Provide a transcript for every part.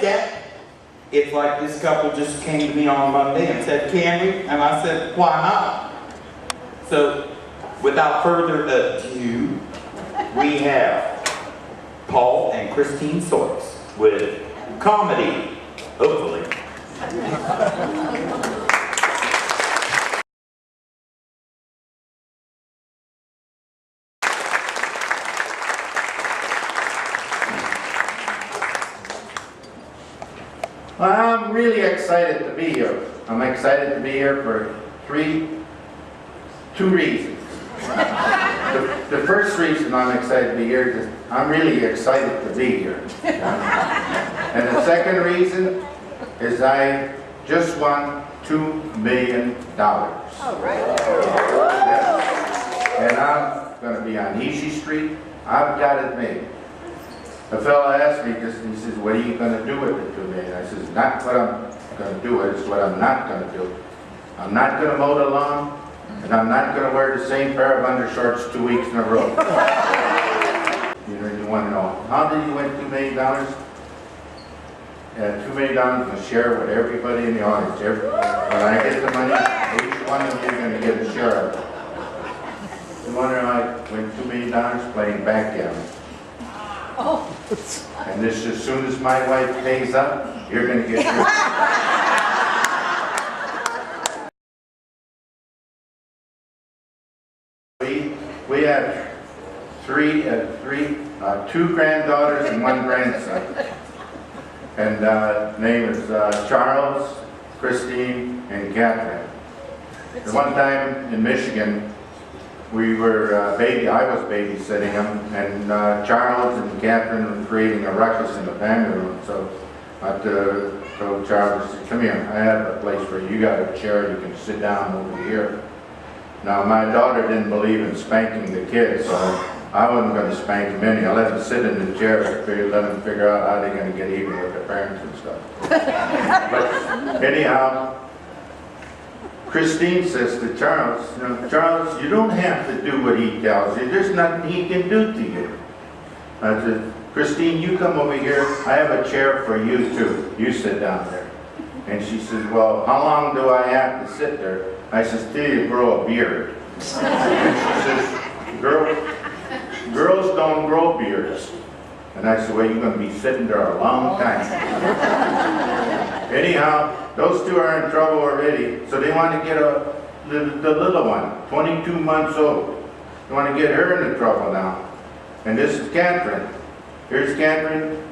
that, it's like this couple just came to me on Monday and said, "Can we?" And I said, "Why not?" So, without further ado, we have Paul and Christine Soyk with comedy, hopefully. I'm really excited to be here. I'm excited to be here for two reasons. The first reason I'm excited to be here is I'm really excited to be here. And the second reason is I just won $2 million. All right. Yeah. And I'm going to be on Easy Street. I've got it made. A fella asked me this, and he says, "What are you going to do with the $2 million?" I says, "Not what I'm going to do, it's what I'm not going to do. I'm not going to mow the lawn, and I'm not going to wear the same pair of undershorts 2 weeks in a row." You want to know, how did you win $2 million? $2 million to share with everybody in the audience. When I get the money, each one of you are going to get a share of it. You wonder how I win $2 million playing backgammon. Oh. And this, as soon as my wife pays up, you're going to get your... We have two granddaughters and one grandson. And name is Charles, Christine, and Catherine. And one time in Michigan, we were I was babysitting them, and Charles and Catherine were creating a ruckus in the family room. So I told Charles, I said, "Come here, I have a place for you. You got a chair, you can sit down over here." Now my daughter didn't believe in spanking the kids, so I wasn't going to spank them any. I let them sit in the chairs, let them figure out how they're going to get even with their parents and stuff. But anyhow, Christine says to Charles, "Charles, you don't have to do what he tells you. There's nothing he can do to you." I said, "Christine, you come over here. I have a chair for you too. You sit down there." And she says, "Well, how long do I have to sit there?" I says, "Till you grow a beard." And she says, Girls don't grow beards." And I said, "Well, you're going to be sitting there a long time." Anyhow, those two are in trouble already, so they want to get the little one, 22 months old. They want to get her into trouble now. And this is Catherine. Here's Catherine,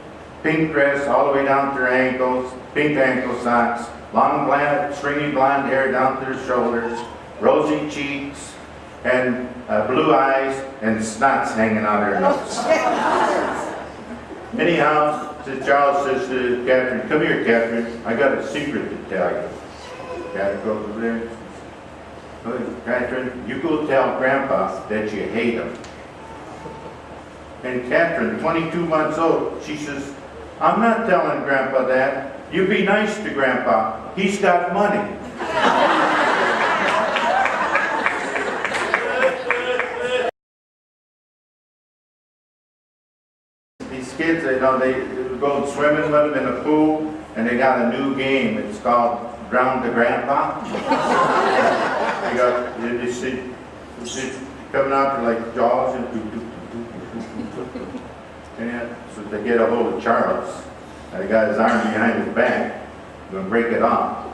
pink dress all the way down to her ankles, pink ankle socks, long stringy blonde hair down to her shoulders, rosy cheeks, and blue eyes, and snots hanging out her nose. Anyhow, Charles says to Catherine, "Come here, Catherine, I got a secret to tell you." Catherine goes over there. "Okay, Catherine, you go tell Grandpa that you hate him." And Catherine, 22 months old, she says, "I'm not telling Grandpa that. You be nice to Grandpa. He's got money." These kids, they go swimming with them in a pool, and they got a new game. It's called Drown the Grandpa. You see coming out there like Jaws, and so they get a hold of Charles. And he got his arm behind his back, going to break it off.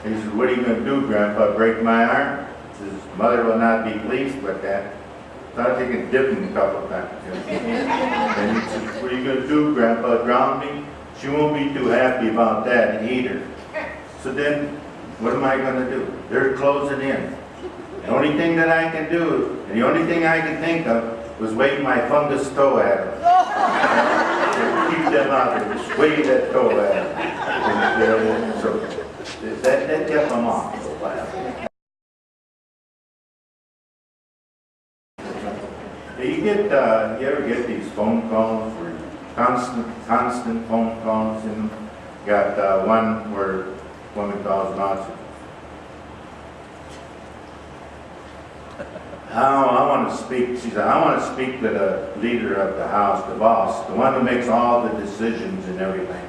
He says, "What are you going to do, Grandpa, break my arm?" He says, "Mother will not be pleased with that." Thought they could dip him a couple times. And he says, "What are you going to do, Grandpa, drown me?" She won't be too happy about that either. So then, what am I going to do? They're closing in. The only thing that I can do, and the only thing I can think of, was wave my fungus toe at them. Keep them out there, just wave that toe at them. And, so that kept them off for a while. You ever get these phone calls where constant phone calls, and got one where a woman calls about, I want to speak. She said, "I want to speak to the leader of the house, the boss, the one who makes all the decisions and everything."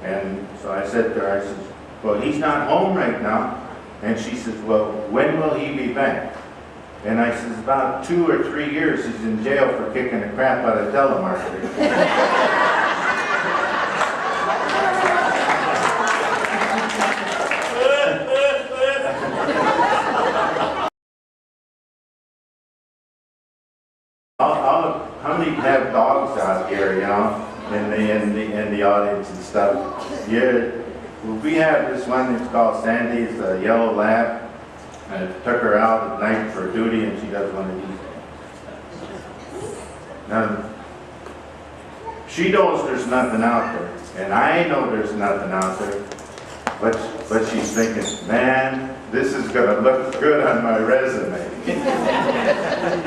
And so I said to her, I said, well, he's not home right now. And she says, well, when will he be back? And I says, about 2 or 3 years he's in jail for kicking the crap out of telemarketers. How many have dogs out here, you know, in the audience and stuff? Yeah, well, we have this one. It's called Sandy. It's a yellow lab. I took her out at night for duty, and she does one of these. Now, she knows there's nothing out there, and I know there's nothing out there. But she's thinking, man, this is gonna look good on my resume.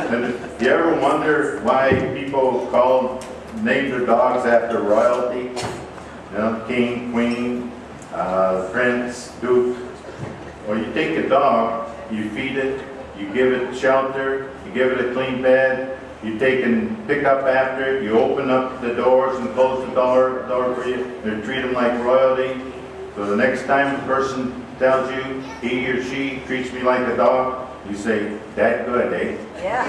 And you ever wonder why people name their dogs after royalty? You know, king, queen, prince, duke. Well, you take a dog, you feed it, you give it shelter, you give it a clean bed, you take and pick up after it, you open up the doors and close the door for you, and treat them like royalty. So the next time a person tells you he or she treats me like a dog, you say, that good, eh? Yeah.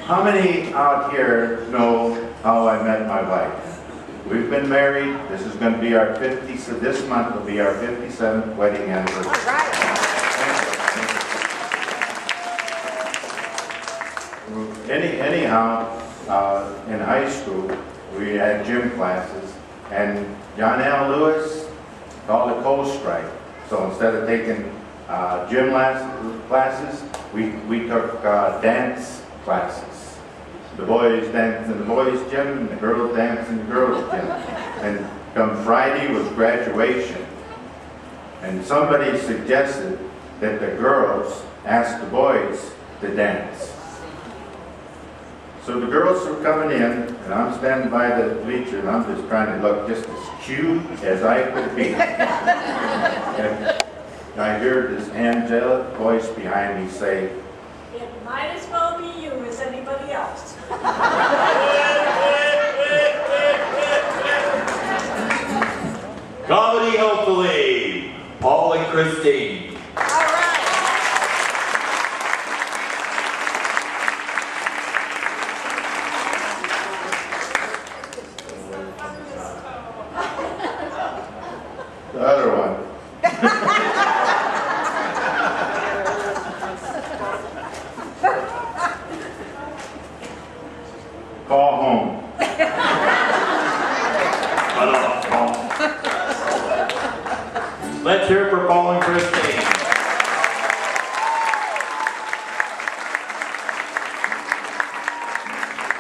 How many out here know how I met my wife? We've been married. This is going to be our 50th, so this month will be our 57th wedding anniversary. All right. Anyhow, in high school, we had gym classes, and John L. Lewis called it cold strike. So instead of taking gym classes, we took dance classes. The boys danced in the boys' gym, and the girls danced in the girls' gym. And come Friday was graduation, and somebody suggested that the girls ask the boys to dance. So the girls were coming in, and I'm standing by the bleacher, and I'm just trying to look just as cute as I could be. And I hear this angelic voice behind me say, "It might as well be you as anybody else." Comedy, hopefully. Paul and Christine. All right. the other one. Call home. Let's hear it for Paul and Christine.